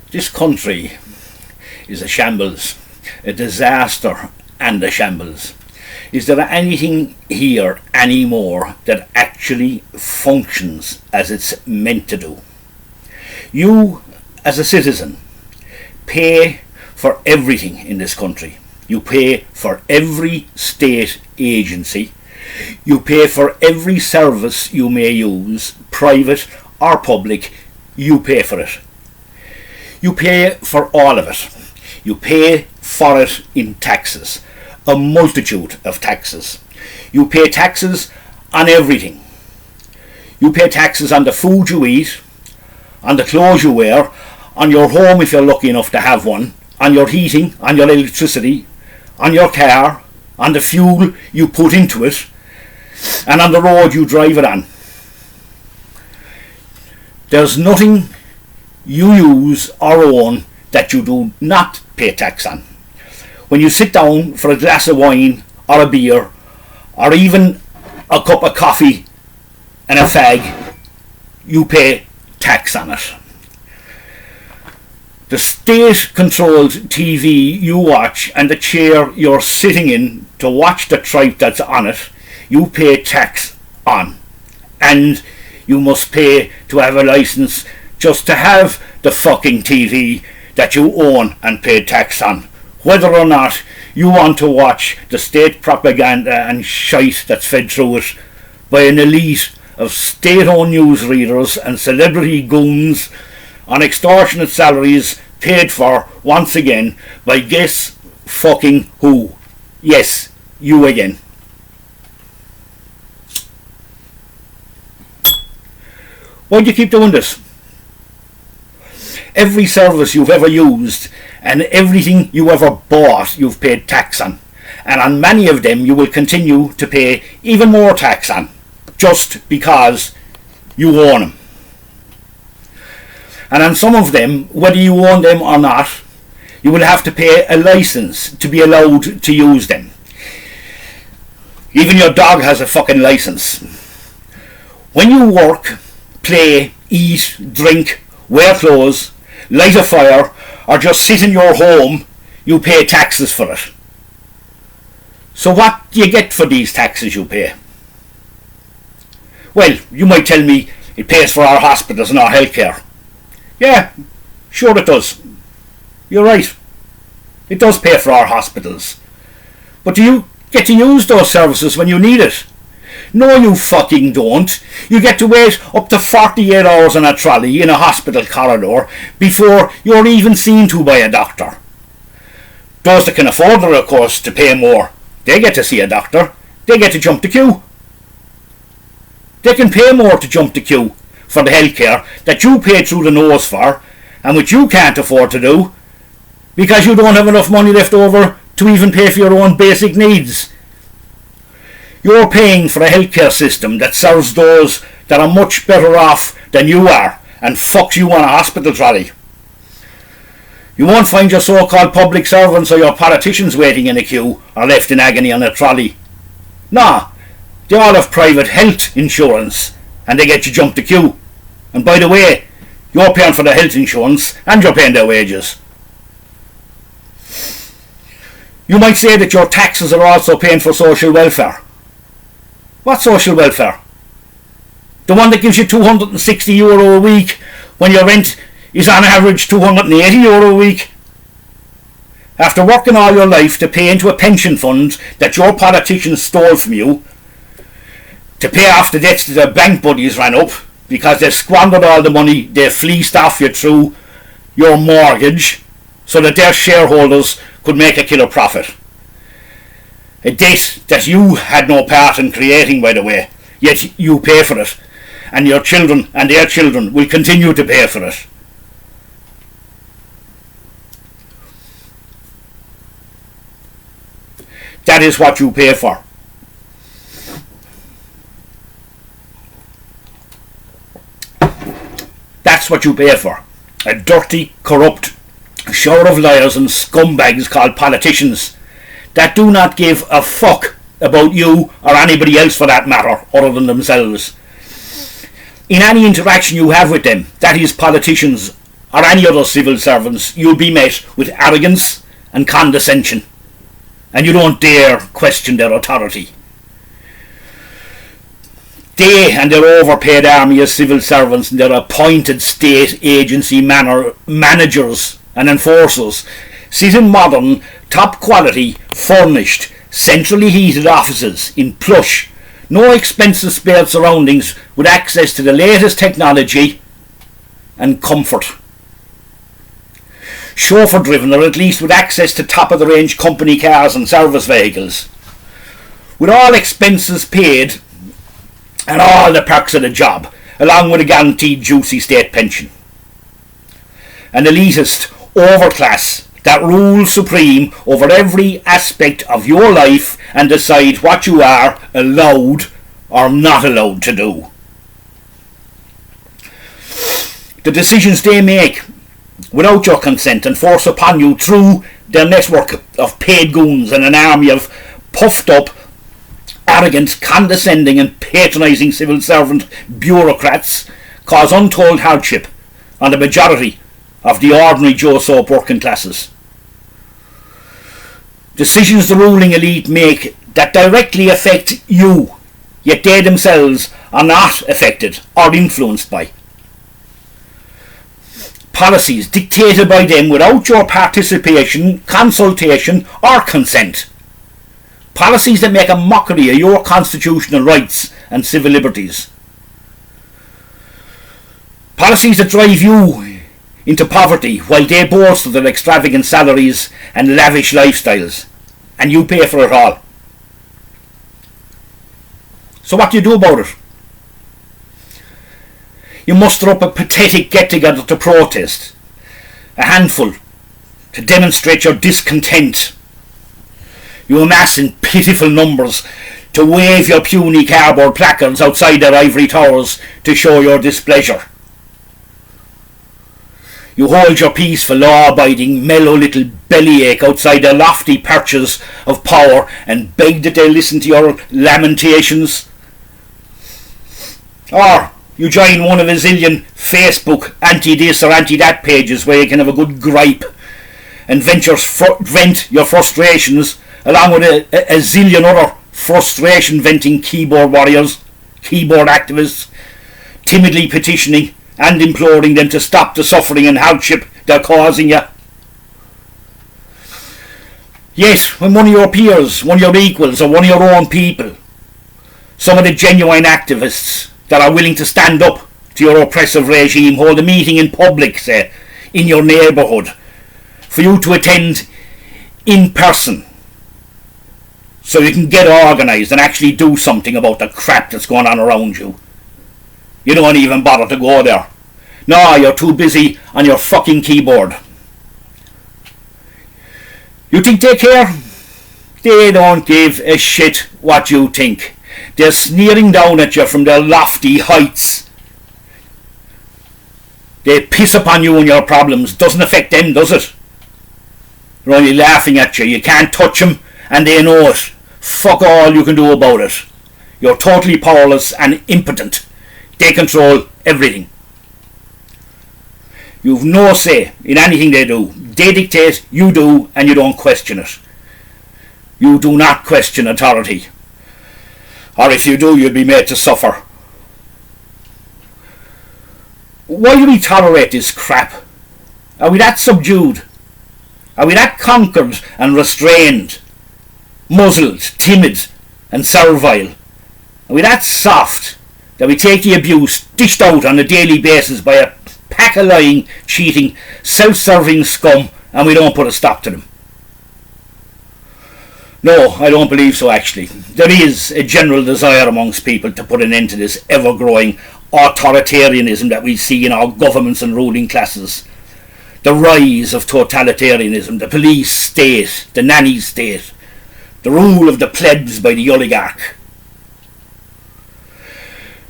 This country is a shambles, a disaster and a shambles. Is there anything here anymore that actually functions as it's meant to do? You, as a citizen, pay for everything in this country. You pay for every state agency. You pay for every service you may use, private or public. You pay for it. You pay for all of it. You pay for it in taxes, a multitude of taxes. You pay taxes on everything. You pay taxes on the food you eat, on the clothes you wear, on your home if you're lucky enough to have one, on your heating, on your electricity, on your car, on the fuel you put into it, and on the road you drive it on. There's nothing you use or own that you do not pay tax on. When you sit down for a glass of wine or a beer or even a cup of coffee and a fag, you pay tax on it. The state-controlled TV you watch and the chair you're sitting in to watch the tripe that's on it, you pay tax on. And you must pay to have a licence just to have the fucking TV that you own and pay tax on, whether or not you want to watch the state propaganda and shite that's fed through it by an elite of state-owned newsreaders and celebrity goons on extortionate salaries paid for, once again, by guess fucking who? Yes, you again. Why do you keep doing this? Every service you've ever used and everything you ever bought you've paid tax on, and on many of them you will continue to pay even more tax on, just because you own them. And on some of them, whether you own them or not, you will have to pay a licence to be allowed to use them. Even your dog has a fucking licence. When you work, play, eat, drink, wear clothes, light a fire, or just sit in your home, you pay taxes for it. So what do you get for these taxes you pay? Well, you might tell me it pays for our hospitals and our healthcare. Yeah, sure it does. You're right. It does pay for our hospitals. But do you get to use those services when you need it? No, you fucking don't. You get to wait up to 48 hours on a trolley in a hospital corridor before you're even seen to by a doctor. Those that can afford it, of course, to pay more, they get to see a doctor. They get to jump the queue. They can pay more to jump the queue for the healthcare that you pay through the nose for, and which you can't afford to do because you don't have enough money left over to even pay for your own basic needs. You're paying for a healthcare system that serves those that are much better off than you are and fucks you on a hospital trolley. You won't find your so-called public servants or your politicians waiting in a queue or left in agony on a trolley. Nah, they all have private health insurance and they get you jump the queue. And by the way, you're paying for the health insurance and you're paying their wages. You might say that your taxes are also paying for social welfare. What social welfare? The one that gives you €260 a week when your rent is on average €280 a week? After working all your life to pay into a pension fund that your politicians stole from you, to pay off the debts that their bank buddies ran up because they've squandered all the money they fleeced off you through your mortgage so that their shareholders could make a killer profit. A debt that you had no part in creating, by the way, yet you pay for it, and your children and their children will continue to pay for it. That is what you pay for. That's what you pay for. A dirty, corrupt shower of liars and scumbags called politicians that do not give a fuck about you or anybody else for that matter other than themselves. In any interaction you have with them, that is politicians or any other civil servants, you'll be met with arrogance and condescension, and you don't dare question their authority. They and their overpaid army of civil servants and their appointed state agency managers and enforcers sit in modern, top quality, furnished, centrally heated offices in plush, no expensive spared surroundings with access to the latest technology and comfort. Chauffeur driven, or at least with access to top of the range company cars and service vehicles, with all expenses paid and all the perks of the job, along with a guaranteed juicy state pension. An elitist overclass that rules supreme over every aspect of your life and decide what you are allowed or not allowed to do. The decisions they make without your consent and force upon you through their network of paid goons and an army of puffed up, arrogant, condescending and patronising civil servant bureaucrats cause untold hardship on the majority of the ordinary Joe Soap working classes. Decisions the ruling elite make that directly affect you, yet they themselves are not affected or influenced by. Policies dictated by them without your participation, consultation or consent. Policies that make a mockery of your constitutional rights and civil liberties. Policies that drive you into poverty while they boast of their extravagant salaries and lavish lifestyles, and you pay for it all. So what do you do about it? You muster up a pathetic get-together to protest, a handful to demonstrate your discontent. You amass in pitiful numbers to wave your puny cardboard placards outside their ivory towers to show your displeasure. You hold your peaceful, law-abiding, mellow little bellyache outside their lofty perches of power and beg that they listen to your lamentations. Or you join one of a zillion Facebook anti-this or anti-that pages where you can have a good gripe and vent your frustrations along with a zillion other frustration-venting keyboard warriors, keyboard activists, timidly petitioning and imploring them to stop the suffering and hardship they're causing you. Yet, when one of your peers, one of your equals, or one of your own people, some of the genuine activists that are willing to stand up to your oppressive regime, hold a meeting in public, say, in your neighbourhood, for you to attend in person, so you can get organised and actually do something about the crap that's going on around you. You don't even bother to go there. No, you're too busy on your fucking keyboard. You think they care? They don't give a shit what you think. They're sneering down at you from their lofty heights. They piss upon you and your problems. Doesn't affect them, does it? They're only laughing at you. You can't touch them and they know it. Fuck all you can do about it. You're totally powerless and impotent. They control everything. You've no say in anything they do. They dictate, you do, and you don't question it. You do not question authority. Or if you do, you'll be made to suffer. Why do we tolerate this crap? Are we that subdued? Are we that conquered and restrained? Muzzled, timid and servile? Are we that soft that we take the abuse dished out on a daily basis by a pack of lying, cheating, self-serving scum, and we don't put a stop to them? No, I don't believe so actually. There is a general desire amongst people to put an end to this ever-growing authoritarianism that we see in our governments and ruling classes. The rise of totalitarianism, the police state, the nanny state, the rule of the plebs by the oligarch.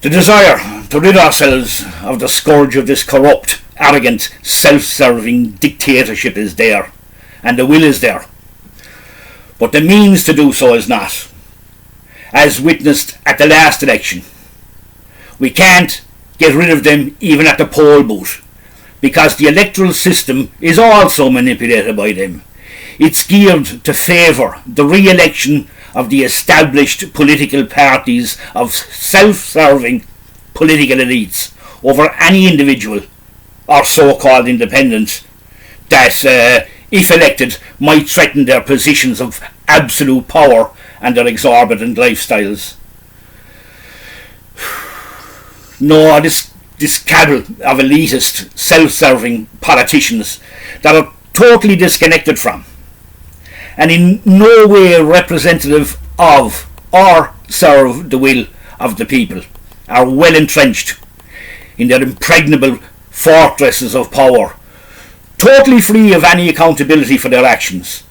The desire to rid ourselves of the scourge of this corrupt, arrogant, self-serving dictatorship is there, and the will is there. But the means to do so is not, as witnessed at the last election. We can't get rid of them even at the poll booth. because the electoral system is also manipulated by them. It's geared to favour the re-election of the established political parties of self-serving political elites over any individual or so-called independent that, if elected, might threaten their positions of absolute power and their exorbitant lifestyles. No, this cabal of elitist, self-serving politicians that are totally disconnected from and in no way representative of or serve the will of the people are well entrenched in their impregnable fortresses of power, totally free of any accountability for their actions,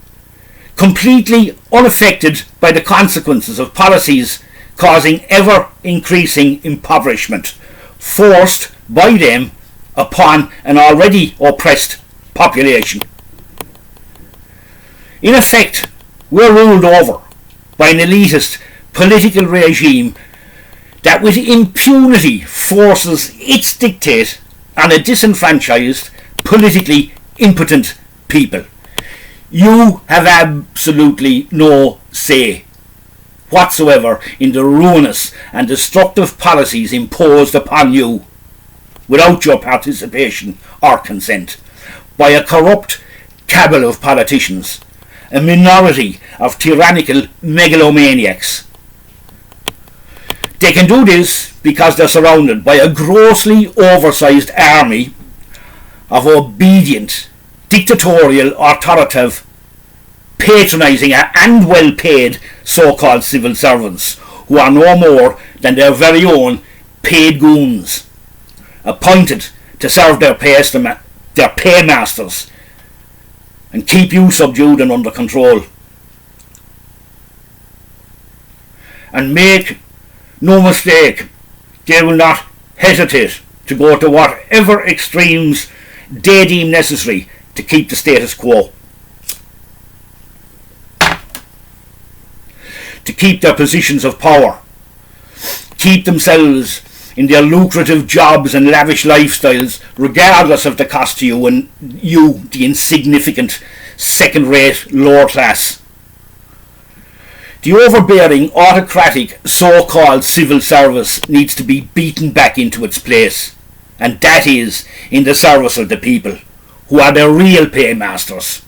completely unaffected by the consequences of policies causing ever increasing impoverishment forced by them upon an already oppressed population. In effect, we're ruled over by an elitist political regime that with impunity forces its dictate on a disenfranchised, politically impotent people. You have absolutely no say whatsoever in the ruinous and destructive policies imposed upon you without your participation or consent by a corrupt cabal of politicians, a minority of tyrannical megalomaniacs. They can do this because they're surrounded by a grossly oversized army of obedient, dictatorial, authoritative, patronising and well-paid so-called civil servants who are no more than their very own paid goons, appointed to serve their paymasters and keep you subdued and under control. And make no mistake, they will not hesitate to go to whatever extremes they deem necessary to keep the status quo, to keep their positions of power, keep themselves in their lucrative jobs and lavish lifestyles, regardless of the cost to you and you, the insignificant, second-rate, lower class. The overbearing, autocratic, so-called civil service needs to be beaten back into its place, and that is in the service of the people, who are their real paymasters.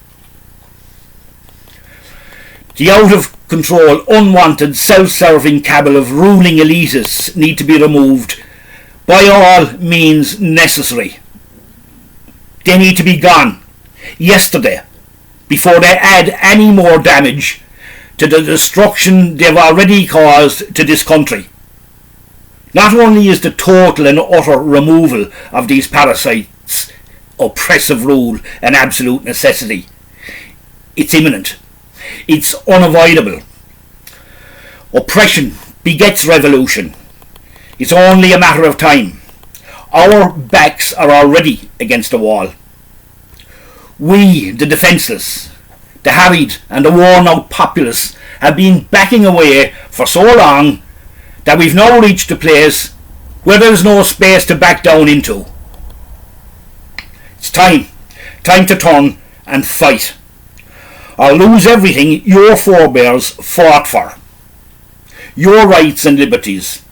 The out-of-control, unwanted, self-serving cabal of ruling elitists need to be removed by all means necessary. They need to be gone yesterday, before they add any more damage to the destruction they've already caused to this country. Not only is the total and utter removal of these parasites oppressive rule an absolute necessity, it's imminent. It's unavoidable. Oppression begets revolution. It's only a matter of time. Our backs are already against the wall. We, the defenceless, the harried and the worn-out populace, have been backing away for so long that we've now reached a place where there's no space to back down into. It's time to turn and fight, or lose everything your forebears fought for. Your rights and liberties,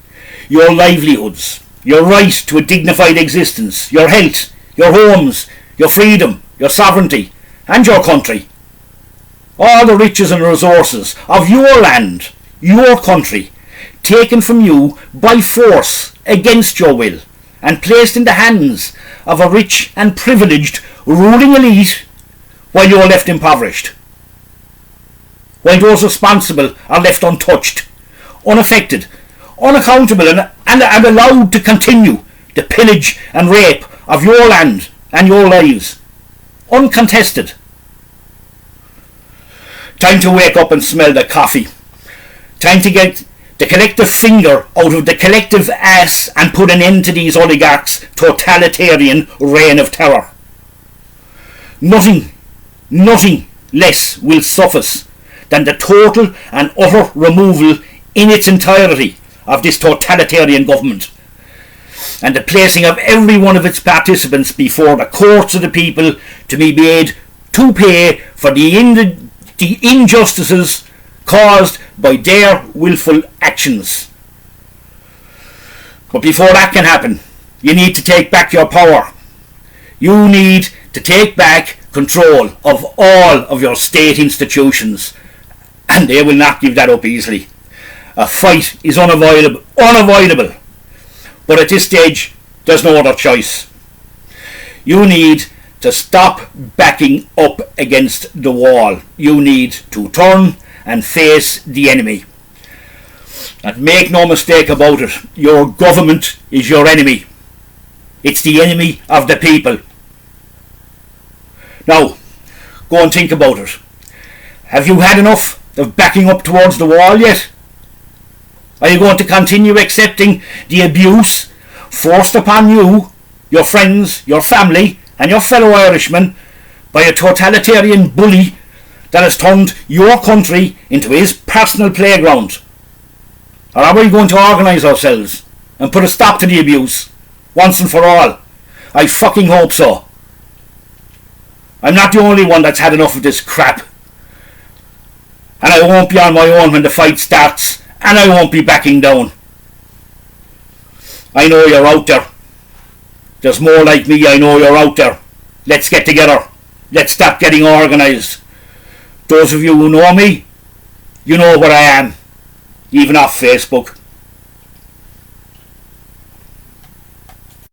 your livelihoods, your right to a dignified existence, your health, your homes, your freedom, your sovereignty, and your country. All the riches and resources of your land, your country, taken from you by force against your will, and placed in the hands of a rich and privileged ruling elite, while you are left impoverished. While those responsible are left untouched, unaffected, unaccountable, and allowed to continue the pillage and rape of your land and your lives, uncontested. Time to wake up and smell the coffee. Time to get the collective finger out of the collective ass and put an end to these oligarchs' totalitarian reign of terror. Nothing less will suffice than the total and utter removal in its entirety of this totalitarian government. and the placing of every one of its participants before the courts of the people to be made to pay for the injustices caused by their willful actions. But before that can happen, you need to take back your power. You need to take back control of all of your state institutions, and they will not give that up easily. A fight is unavoidable, but at this stage there's no other choice. You need to stop backing up against the wall. You need to turn and face the enemy. And make no mistake about it, your government is your enemy. It's the enemy of the people. Now, go and think about it. Have you had enough of backing up towards the wall yet? Are you going to continue accepting the abuse forced upon you, your friends, your family, and your fellow Irishmen by a totalitarian bully that has turned your country into his personal playground? Or are we going to organise ourselves and put a stop to the abuse once and for all? I fucking hope so. I'm not the only one that's had enough of this crap. And I won't be on my own when the fight starts, and I won't be backing down. I know you're out there. There's more like me, I know you're out there. Let's get together. Let's stop getting organised. Those of you who know me, you know where I am. Even off Facebook.